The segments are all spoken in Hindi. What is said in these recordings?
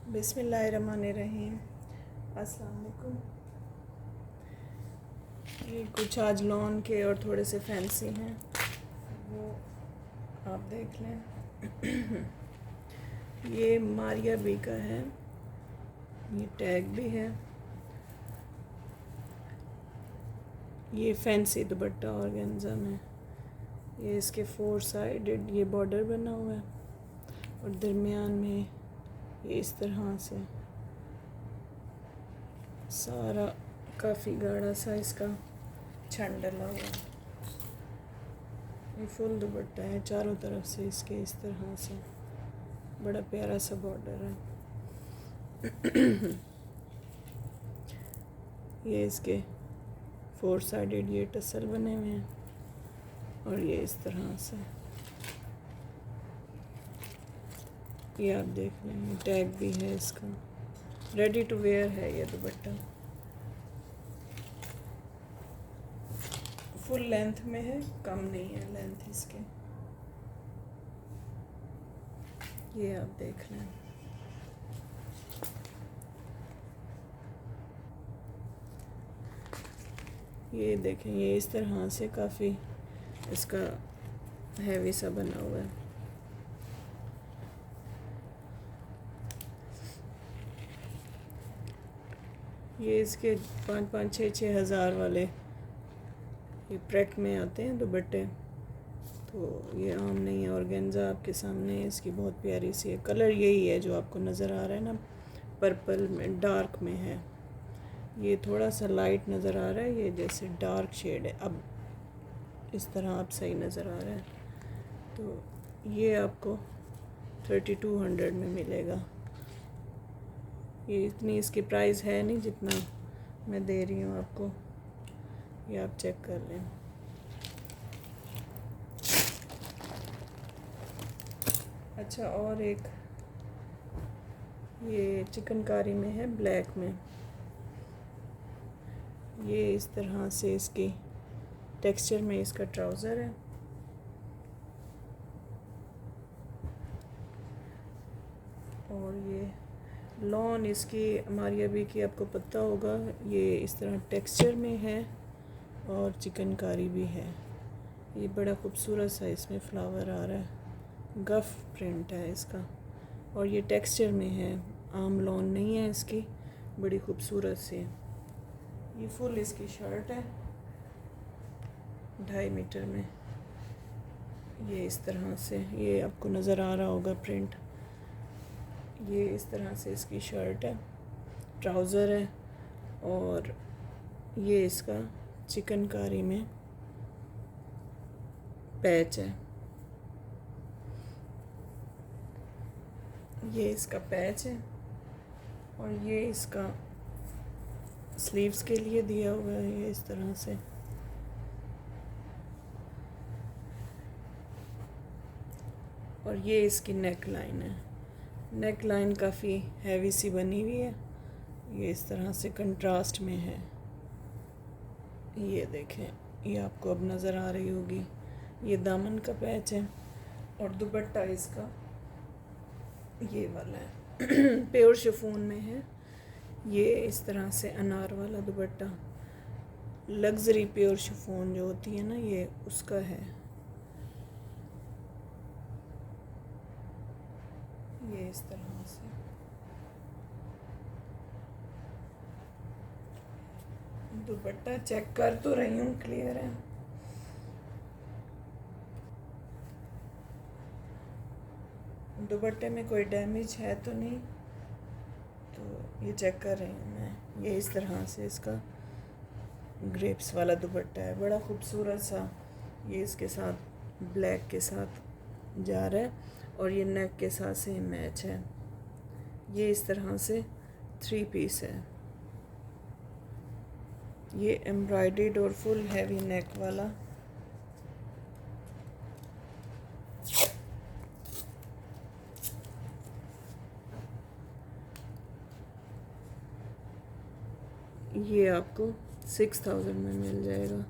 बिस्मिल्लाहिर्रहमानिर्रहीम। अस्सलाम वालेकुम। ये कुछ आज लॉन के और थोड़े से फैंसी हैं, वो आप देख लें। ये मारिया बी का है, ये टैग भी है। ये फैंसी दुपट्टा ऑर्गेन्जा में, ये इसके 4 साइडेड ये बॉर्डर बना हुआ है और दरमियान में ये इस तरह से सारा काफ़ी गाढ़ा सा इसका छन डला हुआ है। ये फुल दुपट्टा है, चारों तरफ से इसके इस तरह से बड़ा प्यारा सा बॉर्डर है। ये इसके 4 साइडेड ये टसल बने हुए हैं और ये इस तरह से ये आप देख लें। टैग भी है इसका, रेडी टू वेयर है ये दुपट्टा। फुल लेंथ में है, कम नहीं है लेंथ इसके। ये आप देख लें। ये देखें, ये इस तरह से काफ़ी इसका हैवी सा बना हुआ है। ये इसके 5-5, 6-6 हज़ार वाले ये प्रेट में आते हैं दुपट्टे, तो ये आम नहीं है। ऑर्गेन्जा आपके सामने है, इसकी बहुत प्यारी सी है। कलर यही है जो आपको नज़र आ रहा है ना, पर्पल में डार्क में है। ये थोड़ा सा लाइट नज़र आ रहा है, ये जैसे डार्क शेड है। अब इस तरह आप सही नज़र आ रहा है। तो ये आपको 3200 में मिलेगा। ये इतनी इसकी प्राइस है नहीं जितना मैं दे रही हूँ आपको, ये आप चेक कर लें। अच्छा, और एक ये चिकनकारी में है, ब्लैक में। ये इस तरह से इसकी टेक्सचर में इसका ट्राउज़र है। और ये लॉन इसकी मारिया बी की आपको पता होगा, ये इस तरह टेक्सचर में है और चिकनकारी भी है। ये बड़ा खूबसूरत सा इसमें फ्लावर आ रहा है, गफ प्रिंट है इसका और ये टेक्सचर में है, आम लॉन नहीं है इसकी, बड़ी खूबसूरत सी। ये फुल इसकी शर्ट है 2.5 मीटर में। ये इस तरह से, ये आपको नज़र आ रहा होगा प्रिंट। ये इस तरह से इसकी शर्ट है, ट्राउज़र है और ये इसका चिकनकारी में पैच है। ये इसका पैच है और ये इसका स्लीव्स के लिए दिया हुआ है, ये इस तरह से। और ये इसकी नेक लाइन है, नेक लाइन काफ़ी हैवी सी बनी हुई है, ये इस तरह से कंट्रास्ट में है। ये देखें, ये आपको अब नज़र आ रही होगी। ये दामन का पैच है और दुपट्टा इसका ये वाला है। प्योर शिफॉन में है, ये इस तरह से अनार वाला दुपट्टा, लग्जरी प्योर शिफॉन जो होती है ना, ये उसका है। ये इस तरह से दुपट्टा चेक कर तो रही हूँ, क्लियर है। दुपट्टे में कोई डैमेज है तो नहीं, तो ये चेक कर रही हूँ मैं। ये इस तरह से इसका ग्रेप्स वाला दुपट्टा है, बड़ा खूबसूरत सा। ये इसके साथ ब्लैक के साथ जा रहा है और ये नेक के साथ सेम मैच है। ये इस तरह से 3 पीस है। ये एम्ब्रॉयडर्ड और फुल हैवी नेक वाला। ये आपको 6000 में मिल जाएगा,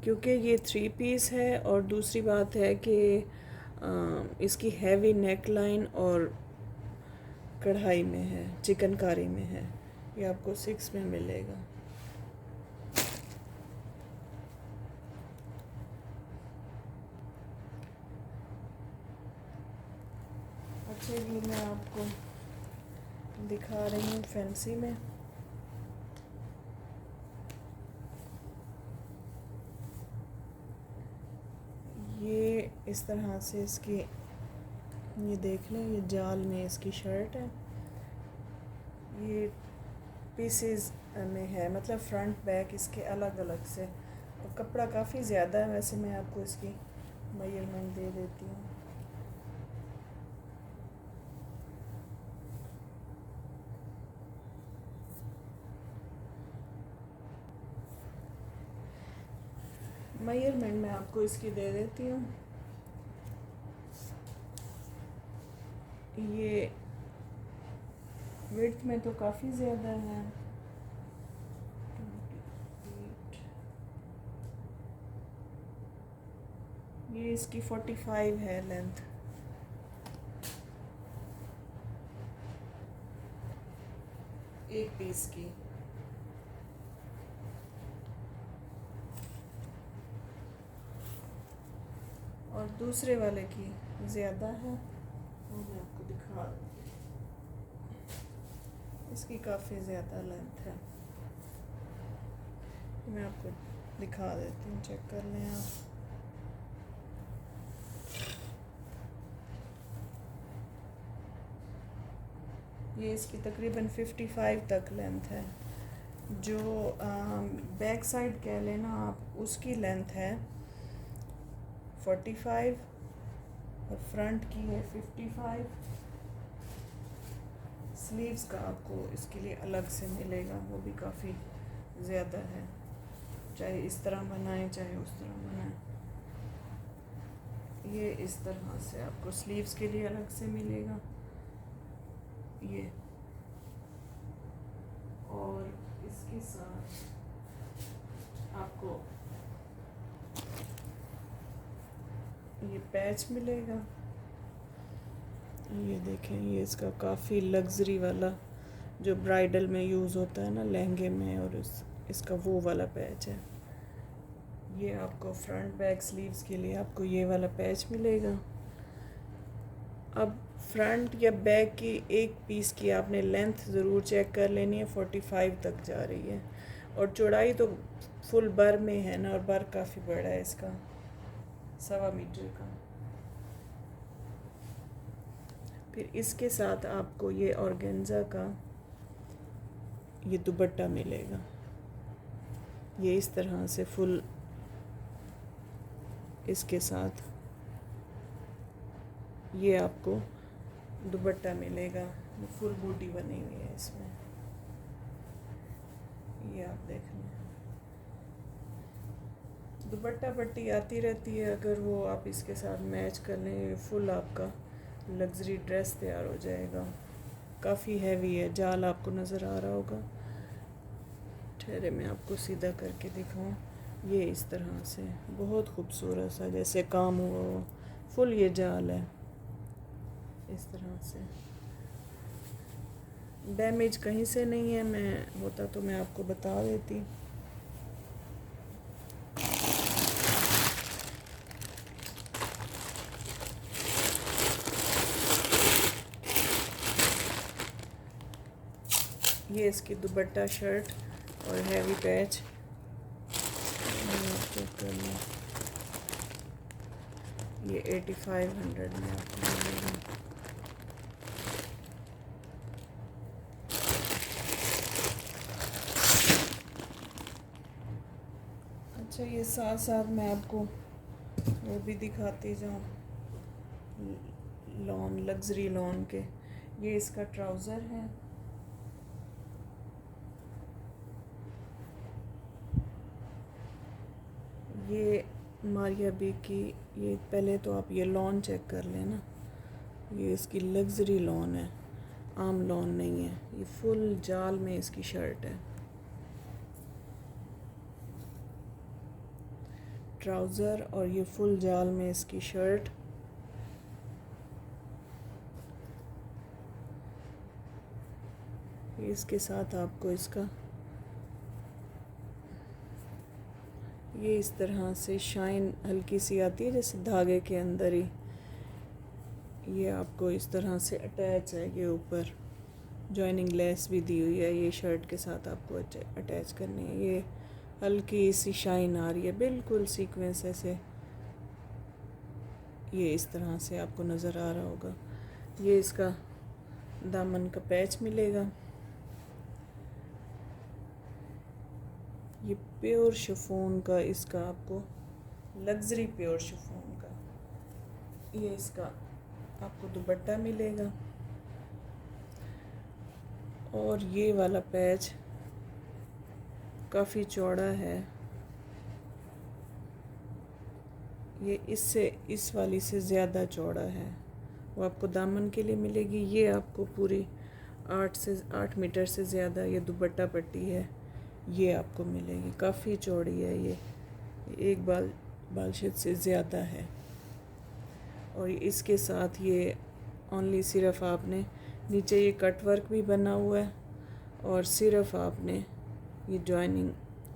क्योंकि ये 3 पीस है। और दूसरी बात है कि इसकी हैवी नेक लाइन और कढ़ाई में है, चिकनकारी में है। ये आपको 6 में मिलेगा। अच्छा, ये मैं आपको दिखा रही हूँ फैंसी में। ये इस तरह से इसकी, ये देख लें, ये जाल में इसकी शर्ट है। ये पीसेस में है, मतलब फ्रंट बैक इसके अलग अलग से, और कपड़ा काफ़ी ज़्यादा है। वैसे मैं आपको इसकी मेजरमेंट दे देती हूँ। मेजरमेंट मैं आपको इसकी दे देती हूँ। ये विड्थ में तो काफ़ी ज़्यादा है, 28। ये इसकी 45 है लेंथ। एक पीस की। और दूसरे वाले की ज़्यादा है, वो मैं आपको दिखा दूँगी। इसकी काफ़ी ज़्यादा लेंथ है। मैं आपको दिखा देती हूँ, चेक कर लें आप। ये इसकी तकरीबन 55 तक लेंथ है। जो बैक साइड कह लेना आप, उसकी लेंथ है 45 और फ्रंट की है 55। स्लीव्स का आपको इसके लिए अलग से मिलेगा, वो भी काफ़ी ज़्यादा है। चाहे इस तरह बनाएं चाहे उस तरह बनाएं। ये इस तरह से आपको स्लीव्स के लिए अलग से मिलेगा ये। और इसके साथ आपको ये पैच मिलेगा। ये देखें, ये इसका काफ़ी लग्जरी वाला जो ब्राइडल में यूज़ होता है ना, लहंगे में, और इसका वो वाला पैच है। ये आपको फ्रंट बैक स्लीव्स के लिए आपको ये वाला पैच मिलेगा। अब फ्रंट या बैक की एक पीस की आपने लेंथ ज़रूर चेक कर लेनी है, 45 तक जा रही है। और चौड़ाई तो फुल बर में है ना, और बर काफ़ी बड़ा है इसका, 1.25 मीटर का। फिर इसके साथ आपको ये ऑर्गेन्जा का ये दुपट्टा मिलेगा। ये इस तरह से फुल इसके साथ ये आपको दुपट्टा मिलेगा। फुल बूटी बनी हुई है इसमें, ये आप देख लें। दुपट्टा पट्टी आती रहती है, अगर वो आप इसके साथ मैच कर लें, फुल आपका लग्जरी ड्रेस तैयार हो जाएगा। काफ़ी हैवी है, जाल आपको नज़र आ रहा होगा। ठहरे मैं आपको सीधा करके दिखाऊं। ये इस तरह से बहुत खूबसूरत सा जैसे काम हुआ हो, फुल ये जाल है इस तरह से। डैमेज कहीं से नहीं है, मैं होता तो मैं आपको बता देती। ये इसकी दुपट्टा शर्ट और हैवी पैच। ये 8500 में आपको मिलेगा। अच्छा, ये साथ साथ मैं आपको वो भी दिखाती जाऊँ, लॉन, लग्जरी लॉन के। ये इसका ट्राउज़र है। ये मारिया बी की, ये पहले तो आप ये लॉन चेक कर लेना। ये इसकी लग्जरी लॉन है, आम लॉन नहीं है। ये फुल जाल में इसकी शर्ट है, ट्राउज़र, और ये फुल जाल में इसकी शर्ट। इसके साथ आपको इसका ये इस तरह से शाइन हल्की सी आती है जैसे धागे के अंदर ही। ये आपको इस तरह से अटैच है, ये ऊपर जॉइनिंग लेस भी दी हुई है, ये शर्ट के साथ आपको अटैच करनी है। ये हल्की सी शाइन आ रही है, बिल्कुल सीक्वेंस ऐसे, ये इस तरह से आपको नज़र आ रहा होगा। ये इसका दामन का पैच मिलेगा। ये प्योर शिफॉन का, इसका आपको लग्जरी प्योर शिफॉन का ये इसका आपको दुपट्टा मिलेगा। और ये वाला पैच काफ़ी चौड़ा है, ये इससे इस वाली से ज़्यादा चौड़ा है, वो आपको दामन के लिए मिलेगी। ये आपको पूरी 8 मीटर से ज़्यादा ये दुपट्टा पट्टी है, ये आपको मिलेगी। काफ़ी चौड़ी है ये, एक बालशेद से ज़्यादा है। और इसके साथ ये ओनली सिर्फ आपने नीचे ये कट वर्क भी बना हुआ है और सिर्फ आपने ये जॉइनिंग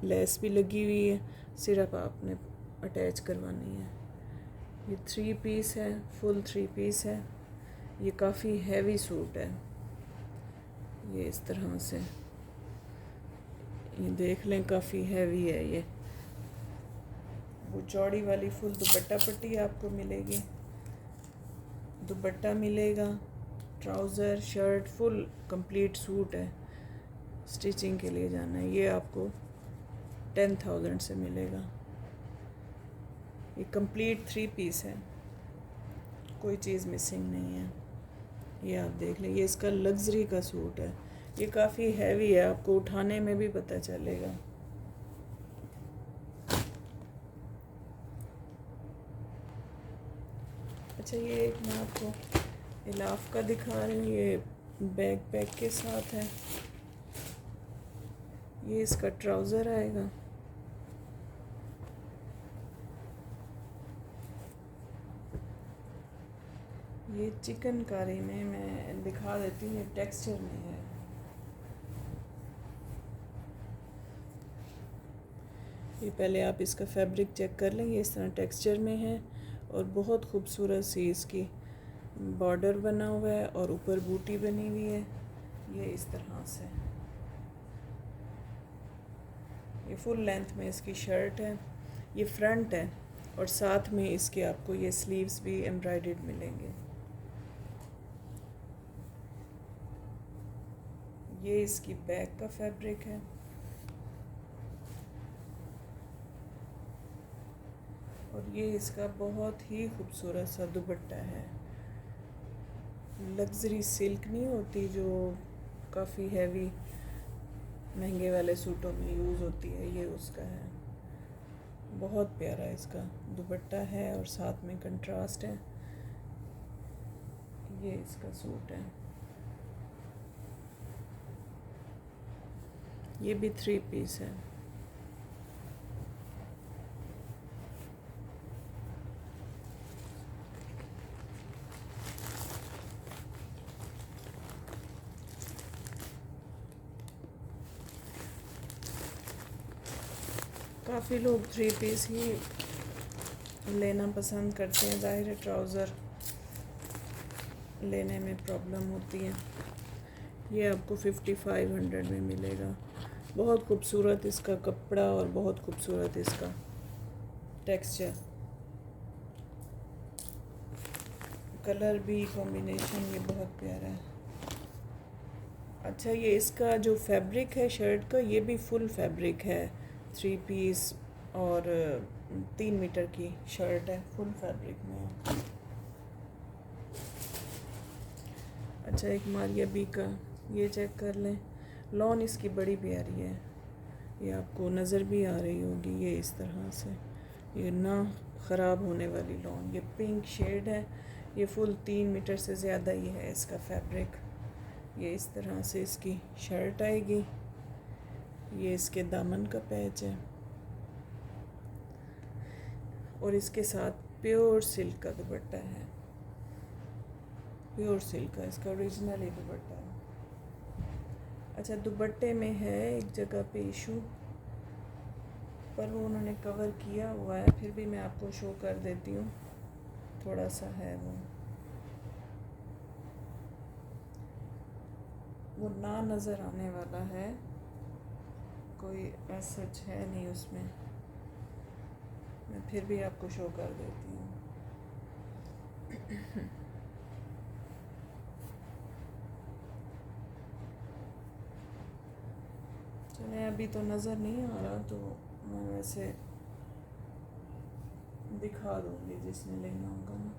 लेस भी लगी हुई है, सिर्फ आपने अटैच करवानी है। ये 3 पीस है, फुल 3 पीस है। ये काफ़ी हैवी सूट है, ये इस तरह से ये देख लें, काफ़ी हैवी है ये। वो चौड़ी वाली फुल दुपट्टा पट्टी आपको मिलेगी, दुपट्टा मिलेगा, trouser, shirt, full complete suit है। स्टिचिंग के लिए जाना है, ये आपको 10,000 से मिलेगा। ये कंप्लीट 3 पीस है, कोई चीज़ मिसिंग नहीं है। ये आप देख लें, ये इसका लग्जरी का सूट है। ये काफ़ी हैवी है, आपको उठाने में भी पता चलेगा। अच्छा, ये एक मैं आपको इलाफ का दिखा रही हूँ, ये बैग पैक के साथ है। ये इसका ट्राउज़र आएगा, ये चिकनकारी में मैं दिखा देती हूँ, ये टेक्सचर में है। ये पहले आप इसका फैब्रिक चेक कर लें, ये इस तरह टेक्सचर में है और बहुत खूबसूरत सी इसकी बॉर्डर बना हुआ है और ऊपर बूटी बनी हुई है, ये इस तरह से। ये फुल लेंथ में इसकी शर्ट है, ये फ्रंट है और साथ में इसके आपको ये स्लीव्स भी एम्ब्रॉयडर्ड मिलेंगे। ये इसकी बैक का फैब्रिक है। और ये इसका बहुत ही खूबसूरत सा दुपट्टा है। लग्जरी सिल्क नहीं होती जो काफ़ी हैवी महंगे वाले सूटों में यूज़ होती है, ये उसका है। बहुत प्यारा इसका दुपट्टा है और साथ में कंट्रास्ट है। ये इसका सूट है, ये भी 3 पीस है। काफ़ी लोग 3 पीस ही लेना पसंद करते हैं, ज़ाहिर है ट्राउज़र लेने में प्रॉब्लम होती है। ये आपको 5500 में मिलेगा। बहुत खूबसूरत इसका कपड़ा और बहुत खूबसूरत इसका टेक्सचर, कलर भी कॉम्बिनेशन ये बहुत प्यारा है। अच्छा, ये इसका जो फैब्रिक है शर्ट का, ये भी फुल फैब्रिक है, 3 पीस और 3 मीटर की शर्ट है, फुल फैब्रिक में। अच्छा, एक मारिया बी का ये चेक कर लें, लॉन इसकी बड़ी प्यारी है, ये आपको नज़र भी आ रही होगी, ये इस तरह से, ये ना ख़राब होने वाली लॉन। ये पिंक शेड है, ये फुल 3 मीटर से ज़्यादा ही है इसका फैब्रिक। ये इस तरह से इसकी शर्ट आएगी, ये इसके दामन का पैच है और इसके साथ प्योर सिल्क का दुपट्टा है, प्योर सिल्क का इसका ओरिजिनल ही दुपट्टा है। अच्छा, दुपट्टे में है एक जगह पे इशू, पर वो उन्होंने कवर किया हुआ है, फिर भी मैं आपको शो कर देती हूँ। थोड़ा सा है वो ना नज़र आने वाला है, कोई ऐसा है नहीं उसमें, मैं फिर भी आपको शो कर देती हूँ। चले, अभी तो नज़र नहीं आ रहा, तो मैं वैसे दिखा दूँगी जिसने लेना होगा ना।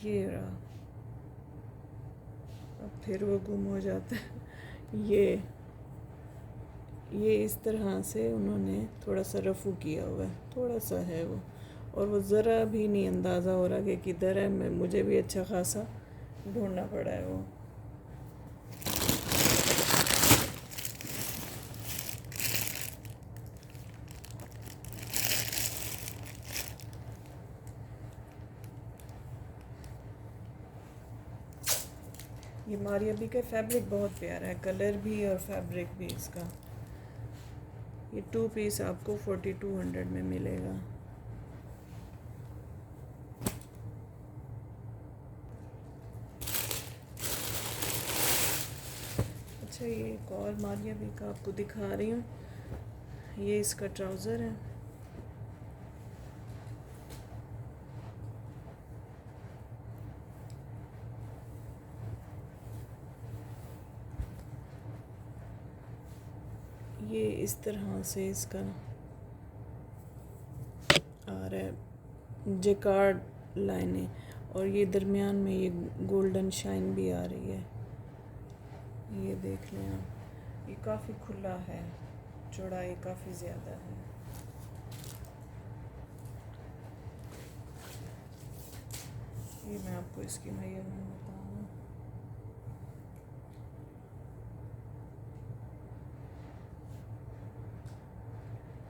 ये रहा, अब फिर वो गुम हो जाता है। ये इस तरह से उन्होंने थोड़ा सा रफू किया हुआ है, थोड़ा सा है वो, और वो ज़रा भी नहीं अंदाज़ा हो रहा कि किधर है। मुझे भी अच्छा खासा ढूंढना पड़ा है वो। ये मारियाबी का फैब्रिक बहुत प्यारा है, कलर भी और फैब्रिक भी इसका। ये 2 पीस आपको 4200 में मिलेगा। अच्छा, ये एक और मारियाबी का आपको दिखा रही हूँ। ये इसका ट्राउज़र है, ये इस तरह से इसका आ रहा है, जेकार्ड लाइनें, और ये दरमियान में ये गोल्डन शाइन भी आ रही है। ये देख लें आप, ये काफ़ी खुला है, चौड़ाई काफ़ी ज़्यादा है। ये मैं आपको इसकी मेजरमेंट बताऊँ।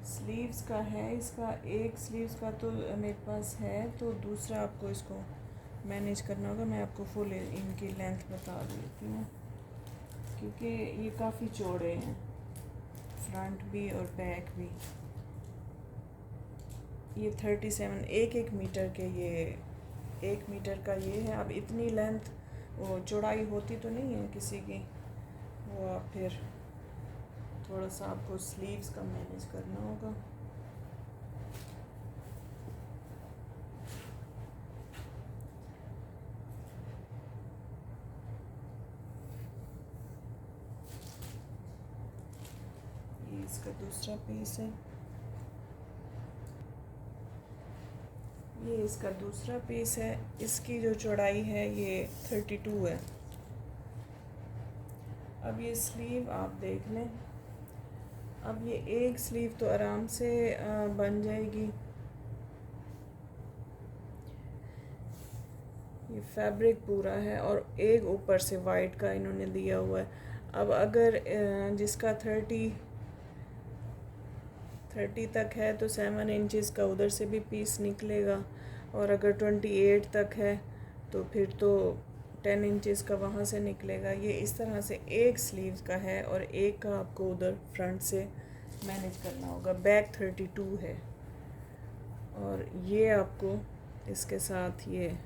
स्लीव्स का है इसका, एक स्लीव्स का तो मेरे पास है, तो दूसरा आपको इसको मैनेज करना होगा। मैं आपको फुल इनकी लेंथ बता देती हूँ, क्योंकि ये काफ़ी चौड़े हैं, फ्रंट भी और बैक भी। ये 37, एक मीटर के, ये 1 मीटर का ये है। अब इतनी लेंथ वो चौड़ाई होती तो नहीं है किसी की, वो आप फिर थोड़ा सा आपको स्लीव्स का मैनेज करना होगा। ये इसका दूसरा पीस है, ये इसका दूसरा पीस है। इसकी जो चौड़ाई है ये 32 है। अब ये स्लीव आप देख लें, अब ये एक स्लीव तो आराम से बन जाएगी। ये फैब्रिक पूरा है और एक ऊपर से वाइट का इन्होंने दिया हुआ है। अब अगर जिसका 30 तक है तो 7 इंचज़ का उधर से भी पीस निकलेगा, और अगर 28 तक है तो फिर तो 10 इंचज़ का वहाँ से निकलेगा। ये इस तरह से एक स्लीव्स का है और एक का आपको उधर फ्रंट से मैनेज करना होगा। बैक 32 है, और ये आपको इसके साथ ये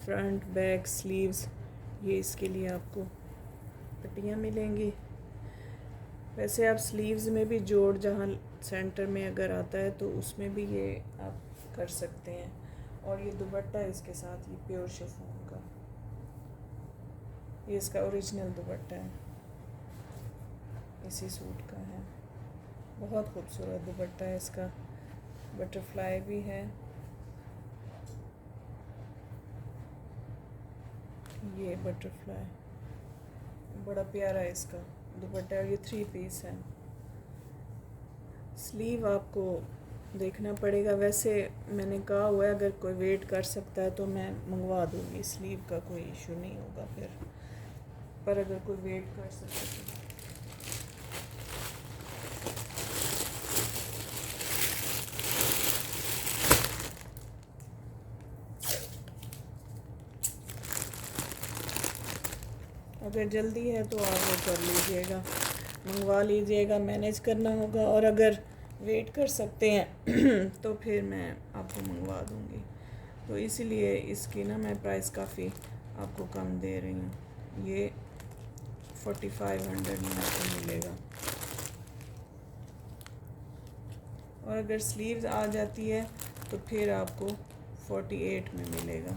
फ्रंट बैक स्लीव्स, ये इसके लिए आपको पट्टियाँ मिलेंगी। वैसे आप स्लीव्स में भी जोड़ जहाँ सेंटर में अगर आता है तो उसमें भी ये आप कर सकते हैं। और ये दुपट्टा इसके साथ, ये प्योर शिफॉन का, ये इसका ओरिजिनल दुपट्टा है, इसी सूट का है। बहुत खूबसूरत दुपट्टा है इसका, बटरफ्लाई भी है। ये बटरफ्लाई बड़ा प्यारा है इसका दुपट्टा, और ये 3 पीस है। स्लीव आपको देखना पड़ेगा, वैसे मैंने कहा हुआ है अगर कोई वेट कर सकता है तो मैं मंगवा दूँगी, स्लीव का कोई इशू नहीं होगा फिर, पर अगर कोई वेट कर सकता है अगर जल्दी है तो आप वो कर लीजिएगा, मंगवा लीजिएगा, मैनेज करना होगा। और अगर वेट कर सकते हैं तो फिर मैं आपको मंगवा दूँगी। तो इसीलिए इसकी ना मैं प्राइस काफ़ी आपको कम दे रही हूँ। ये 4500 में आपको मिलेगा। और अगर स्लीव्स आ जाती है तो फिर आपको 48 में मिलेगा।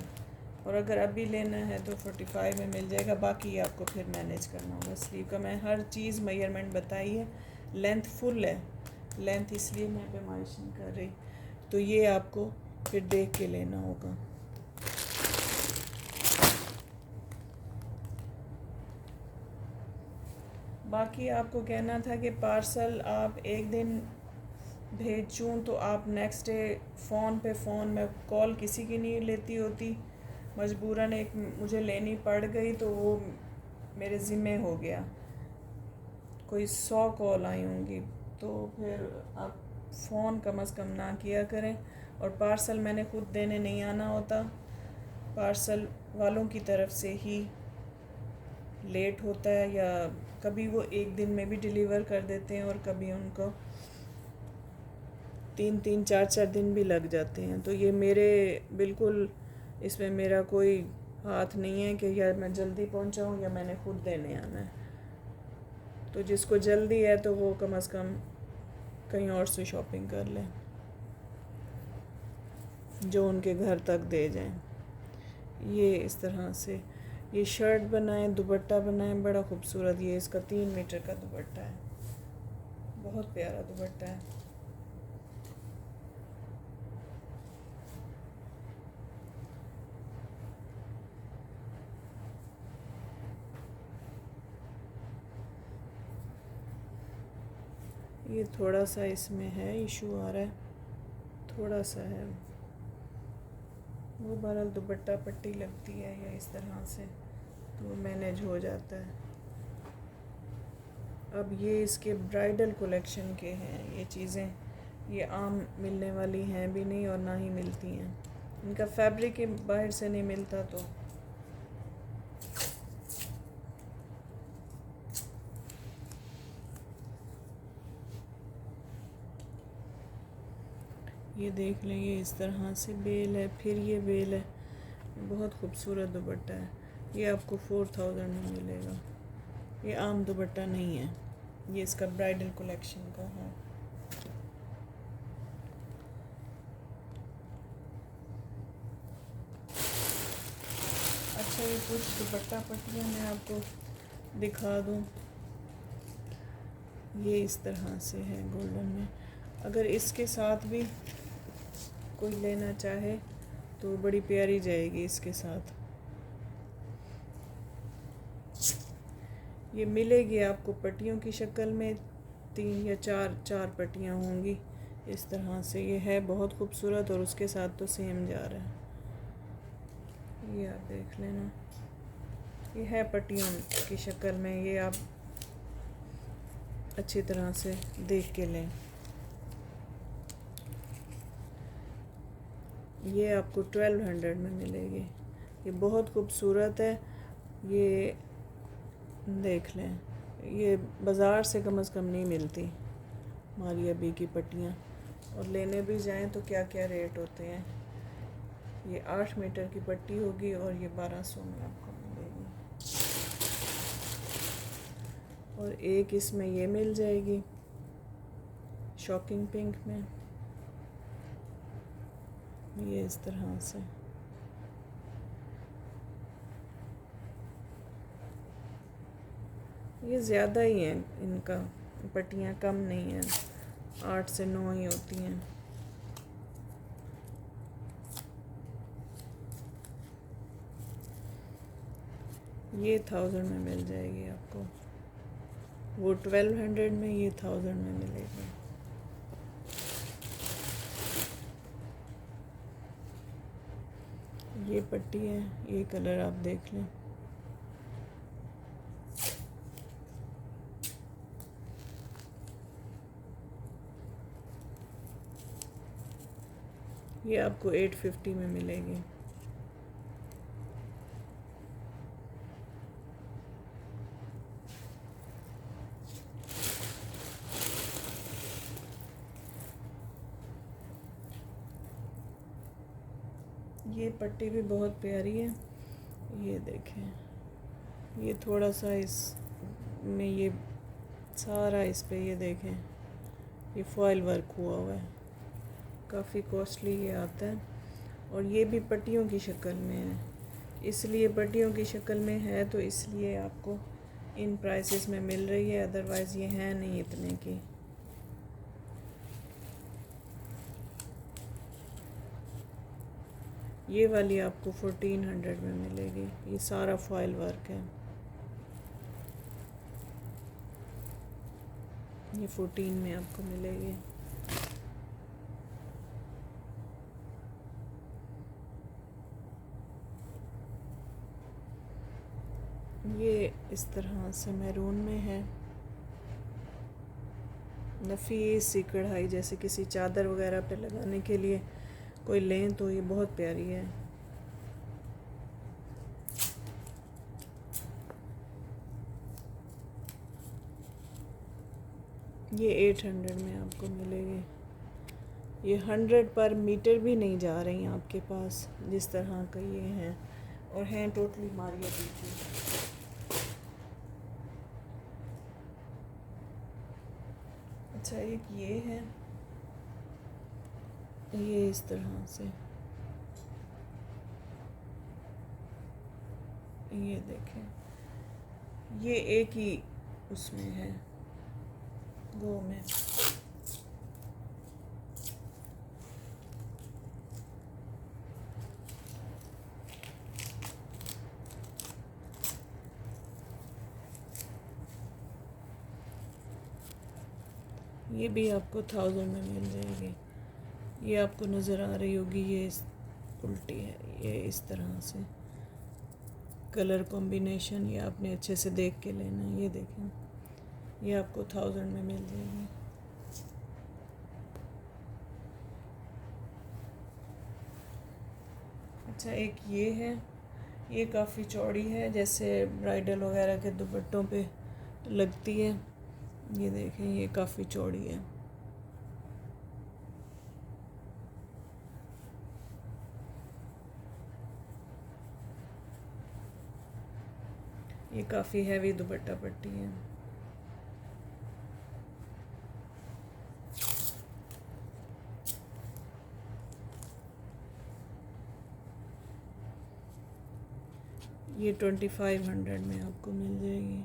और अगर अभी लेना है तो 45 में मिल जाएगा। बाकी आपको फिर मैनेज करना होगा स्लीव का। मैं हर चीज़ मेजरमेंट बताई है। लेंथ फुल है, लेंथ इसलिए मैं पैमाइश नहीं कर रही। तो ये आपको फिर देख के लेना होगा। बाकी आपको कहना था कि पार्सल आप एक दिन भेजूँ तो आप नेक्स्ट डे फ़ोन में कॉल किसी की नहीं लेती होती, मजबूरन एक मुझे लेनी पड़ गई तो वो मेरे ज़िम्मे हो गया। कोई 100 कॉल आई होंगी, तो फिर आप फ़ोन कम अज़ कम ना किया करें। और पार्सल मैंने खुद देने नहीं आना होता, पार्सल वालों की तरफ से ही लेट होता है, या कभी वो एक दिन में भी डिलीवर कर देते हैं और कभी उनको 3-3 4-4 दिन भी लग जाते हैं। तो ये मेरे बिल्कुल इसमें मेरा कोई हाथ नहीं है कि या मैं जल्दी पहुंचाऊं या मैंने खुद देने आना है। तो जिसको जल्दी है तो वो कम अज़ कम कहीं और से शॉपिंग कर लें, जो उनके घर तक दे जाएं। ये इस तरह से ये शर्ट बनाएं, दुपट्टा बनाएं, बड़ा खूबसूरत। ये इसका 3 मीटर का दुपट्टा है, बहुत प्यारा दुपट्टा है। ये थोड़ा सा इसमें है इशू आ रहा है, थोड़ा सा है वो। बहरहाल दुपट्टा पट्टी लगती है या इस तरह से तो मैनेज हो जाता है। अब ये इसके ब्राइडल कलेक्शन के हैं ये चीज़ें, ये आम मिलने वाली हैं भी नहीं और ना ही मिलती हैं। इनका फैब्रिक बाहर से नहीं मिलता। तो ये देख लें, ये इस तरह से बेल है, फिर ये बेल है, बहुत खूबसूरत दुपट्टा है। ये आपको 4000 में मिलेगा। ये आम दुपट्टा नहीं है, ये इसका ब्राइडल कलेक्शन का है। अच्छा, ये कुछ दुपट्टा पट्टियाँ मैं आपको दिखा दूँ। ये इस तरह से है गोल्डन में। अगर इसके साथ भी कोई लेना चाहे तो बड़ी प्यारी जाएगी इसके साथ। ये मिलेगी आपको पट्टियों की शक्ल में, 3 या 4 पट्टियाँ होंगी इस तरह से। ये है बहुत खूबसूरत और उसके साथ तो सेम जा रहा है। ये आप देख लेना, ये है पट्टियों की शक्ल में। ये आप अच्छी तरह से देख के लें। ये आपको 1200 में मिलेगी। ये बहुत खूबसूरत है। ये देख लें, ये बाज़ार से कम से कम नहीं मिलती हमारी अभी की पट्टियाँ। और लेने भी जाएं तो क्या क्या रेट होते हैं। ये 8 मीटर की पट्टी होगी और ये 1200 में आपको मिलेगी। और एक इसमें ये मिल जाएगी शॉकिंग पिंक में, ये इस तरह से। ये ज़्यादा ही है, इनका पट्टियाँ कम नहीं हैं, 8 से 9 ही होती हैं। ये 1000 में मिल जाएगी आपको। वो 1200 में, ये 1000 में मिलेगी। ये पट्टी है, ये कलर आप देख लें। ये आपको 850 में मिलेगी। ये पट्टी भी बहुत प्यारी है, ये देखें। ये थोड़ा सा इस में ये सारा इस पे ये देखें, ये फॉइल वर्क हुआ हुआ है, काफ़ी कॉस्टली ये आता है। और ये भी पट्टियों की शक्ल में है, इसलिए पट्टियों की शक्ल में है तो इसलिए आपको इन प्राइसेस में मिल रही है, अदरवाइज़ ये है नहीं इतने की। ये वाली आपको 1400 में मिलेगी, ये सारा फॉइल वर्क है। ये 14 में आपको मिलेगी। ये इस तरह से मैरून में है, नफीस सी कढ़ाई, जैसे किसी चादर वगैरह पे लगाने के लिए कोई लें तो ये बहुत प्यारी है। ये 800 में आपको मिलेगी। ये 100 पर मीटर भी नहीं जा रही आपके पास, जिस तरह का ये हैं, और हैं टोटली मारिया पीछे। अच्छा, एक ये है, ये इस तरह से, ये देखें, ये एक ही उसमें है, गो में। ये भी आपको 1000 में मिल जाएगी। ये आपको नज़र आ रही होगी, ये उल्टी है, ये इस तरह से कलर कॉम्बिनेशन, ये आपने अच्छे से देख के लेना है। ये देखें, ये आपको 1000 में मिल जाएगी। अच्छा, एक ये है, ये काफ़ी चौड़ी है, जैसे ब्राइडल वगैरह के दुपट्टों पे लगती है। ये देखें, ये काफ़ी चौड़ी है। ये काफ़ी हैवी दुपट्टा पट्टी है। ये 2500 में आपको मिल जाएगी।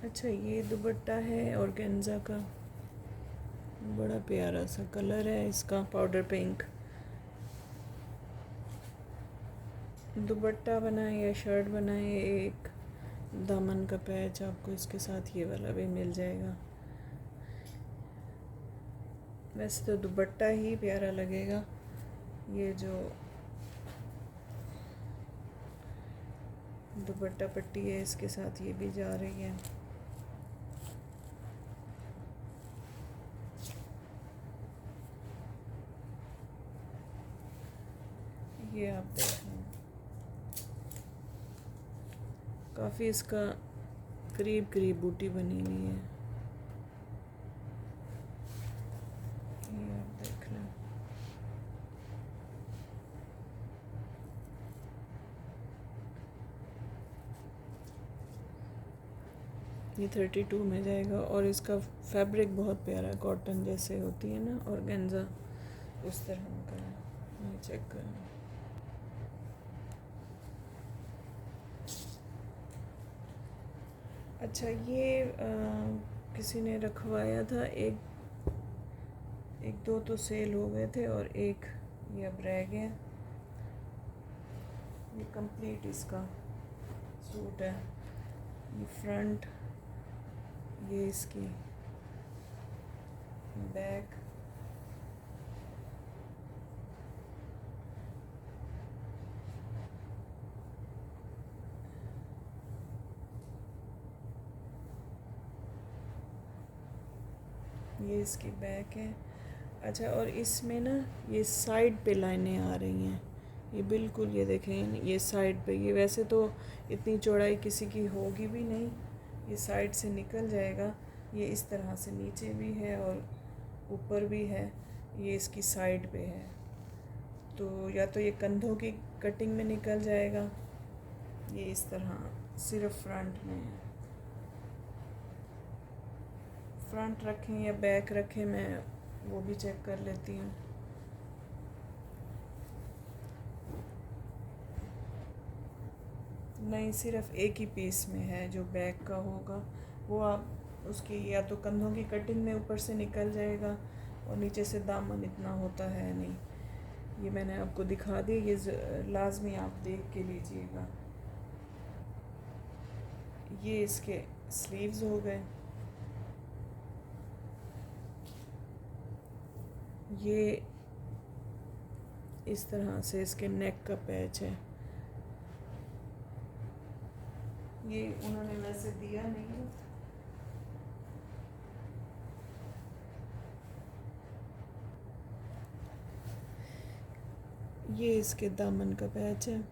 अच्छा, ये दुपट्टा है ऑर्गेन्जा का, बड़ा प्यारा सा कलर है इसका, पाउडर पिंक। दुपट्टा बनाए या शर्ट बनाए, एक दामन का पैच आपको इसके साथ ये वाला भी मिल जाएगा। वैसे तो दुपट्टा ही प्यारा लगेगा, ये जो दुपट्टा पट्टी है इसके साथ ये भी जा रही है। ये आप देखें, काफ़ी इसका करीब करीब बूटी बनी हुई है। ये आप देख लें, ये 32 में जाएगा। और इसका फैब्रिक बहुत प्यारा है, कॉटन जैसे होती है ना ऑर्गेन्जा, उस तरह का है। ये चेक करें, अच्छा, ये किसी ने रखवाया था, एक दो तो सेल हो गए थे और एक ये अब रह गया। ये कंप्लीट इसका सूट है, ये फ्रंट, ये इसकी बैक, ये इसकी बैक है। अच्छा, और इसमें ना ये साइड पे लाइनें आ रही हैं, ये बिल्कुल, ये देखें, ये साइड पे, ये वैसे तो इतनी चौड़ाई किसी की होगी भी नहीं, ये साइड से निकल जाएगा। ये इस तरह से नीचे भी है और ऊपर भी है, ये इसकी साइड पे है। तो या तो ये कंधों की कटिंग में निकल जाएगा, ये इस तरह सिर्फ फ्रंट में है। फ्रंट रखें या बैक रखें, मैं वो भी चेक कर लेती हूँ। नहीं, सिर्फ एक ही पीस में है जो बैक का होगा, वो आप उसकी या तो कंधों की कटिंग में ऊपर से निकल जाएगा और नीचे से दामन इतना होता है नहीं। ये मैंने आपको दिखा दी, ये लाजमी आप देख के लीजिएगा। ये इसके स्लीव्स हो गए। ये इस तरह से इसके नेक का पैच है। ये उन्होंने वैसे दिया नहीं, ये इसके दामन का पैच है,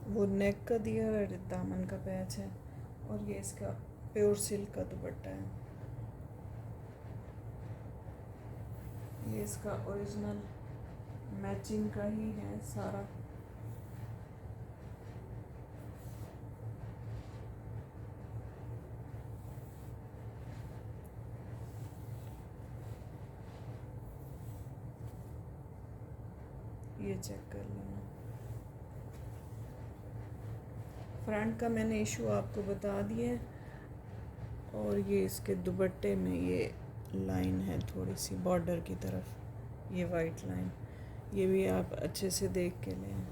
वो नेक का दिया और दामन का पैच है, और ये इसका प्योर सिल्क का दुपट्टा है। ये इसका ओरिजिनल मैचिंग का ही है सारा। ये चेक कर लेना। फ्रंट का मैंने इशू आपको बता दिया है, और ये इसके दुपट्टे में ये लाइन है थोड़ी सी बॉर्डर की तरफ, ये वाइट लाइन, ये भी आप अच्छे से देख के लें।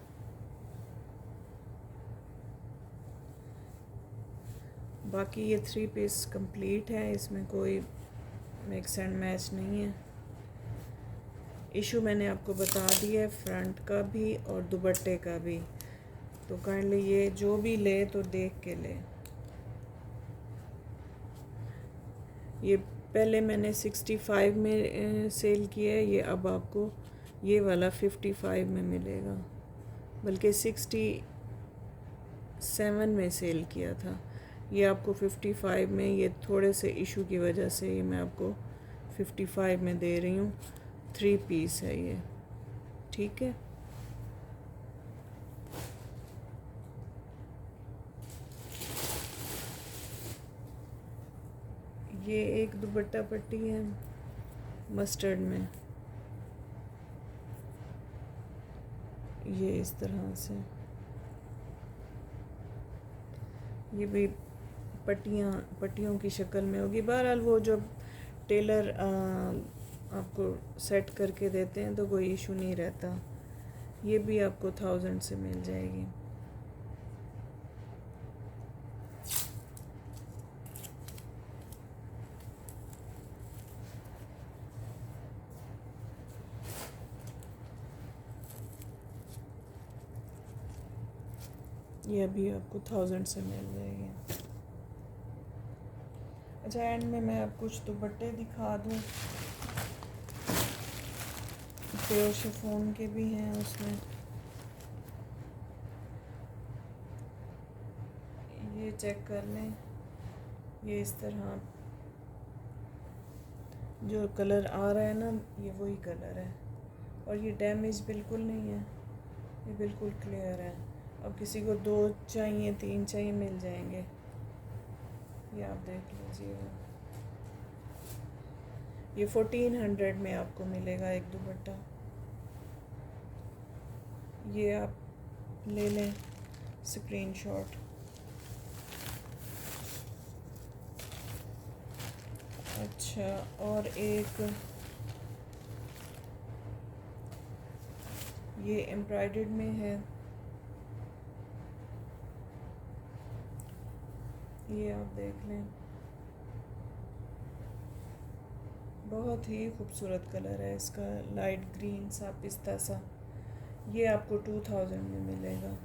बाकी ये 3 पीस कंप्लीट है, इसमें कोई मिक्स एंड मैच नहीं है। इशू मैंने आपको बता दिया है, फ्रंट का भी और दुपट्टे का भी, तो काइंडली ये जो भी ले तो देख के ले। ये पहले मैंने 65 में सेल किया है, ये अब आपको ये वाला 55 में मिलेगा, बल्कि 67 में सेल किया था, ये आपको 55 में, ये थोड़े से इशू की वजह से ये मैं आपको 55 में दे रही हूँ। 3 पीस है ये, ठीक है। ये एक दुपट्टा पट्टी है मस्टर्ड में, ये इस तरह से, ये भी पट्टियों की शक्ल में होगी। बहरहाल वो जो टेलर आपको सेट करके देते हैं तो कोई इशू नहीं रहता। ये भी आपको 1000 से मिल जाएगी। ये भी आपको 1000 से मिल जाएगी। अच्छा, एंड में मैं आप कुछ दुपट्टे दिखा दूँ, प्योर शिफॉन के भी हैं उसमें। ये चेक कर लें, ये इस तरह जो कलर आ रहा है ना, ये वही कलर है, और ये डैमेज बिल्कुल नहीं है, ये बिल्कुल क्लियर है। अब किसी को 2 चाहिए, 3 चाहिए, मिल जाएंगे। ये आप देख लीजिएगा, ये 1400 में आपको मिलेगा एक दुपट्टा। ये आप ले लें स्क्रीनशॉट। अच्छा, और एक ये एम्ब्रॉयडर्ड में है, ये आप देख लें, बहुत ही खूबसूरत कलर है इसका, लाइट ग्रीन सा, पिस्ता सा। ये आपको 2000 में मिलेगा।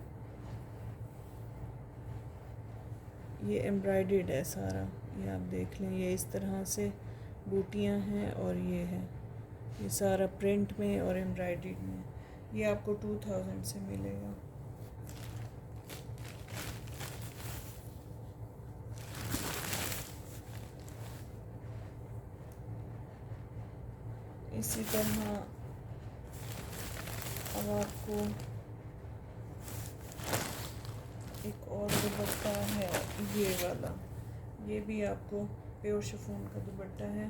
ये एम्ब्रॉयडर्ड है सारा, ये आप देख लें, ये इस तरह से बूटियाँ हैं और ये है, ये सारा प्रिंट में और एम्ब्रॉयडरी में। ये आपको 2000 से मिलेगा। इसी तरह अब आपको एक और दुपट्टा है, ये वाला, ये भी आपको प्योर शिफॉन का दुपट्टा है।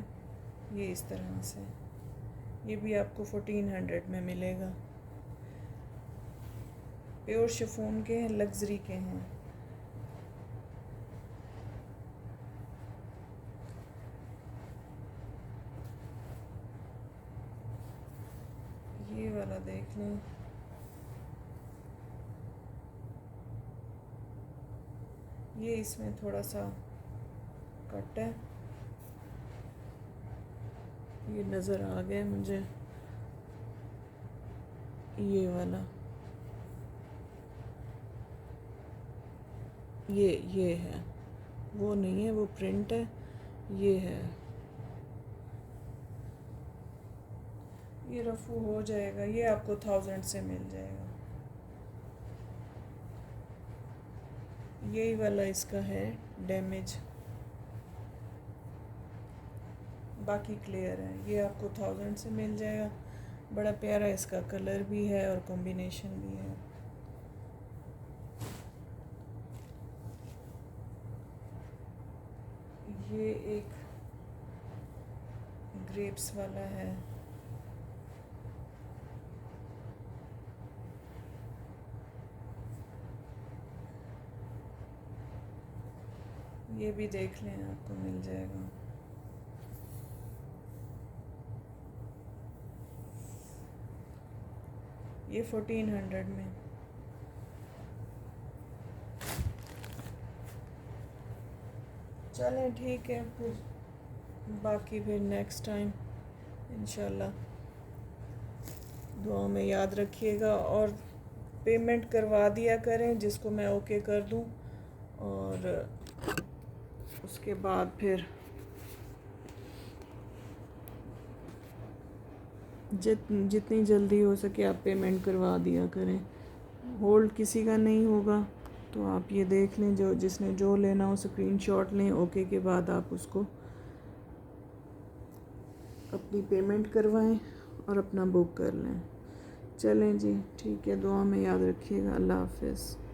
ये इस तरह से, ये भी आपको 1400 में मिलेगा। प्योर शिफॉन के हैं, लग्जरी के हैं। ये वाला देख लें, ये इसमें थोड़ा सा कट है, ये नज़र आ गया मुझे। ये वाला, ये है, वो नहीं है, वो प्रिंट है, ये है। ये रफू हो जाएगा, ये आपको 1000 से मिल जाएगा। यही वाला इसका है डैमेज, बाकी क्लियर है। ये आपको 1000 से मिल जाएगा। बड़ा प्यारा इसका कलर भी है और कॉम्बिनेशन भी है। ये एक ग्रेप्स वाला है, ये भी देख लें, आपको मिल जाएगा। ये 1400 में। चलें ठीक है, फिर बाकी फिर नेक्स्ट टाइम इंशाल्लाह। दुआ में याद रखिएगा और पेमेंट करवा दिया करें, जिसको मैं ओके कर दूं, और उसके बाद फिर जितनी जल्दी हो सके आप पेमेंट करवा दिया करें। होल्ड किसी का नहीं होगा, तो आप ये देख लें, जो जिसने जो लेना हो स्क्रीनशॉट लें, ओके के बाद आप उसको अपनी पेमेंट करवाएं और अपना बुक कर लें। चलें जी, ठीक है, दुआ में याद रखिएगा। अल्लाह हाफ़िज़।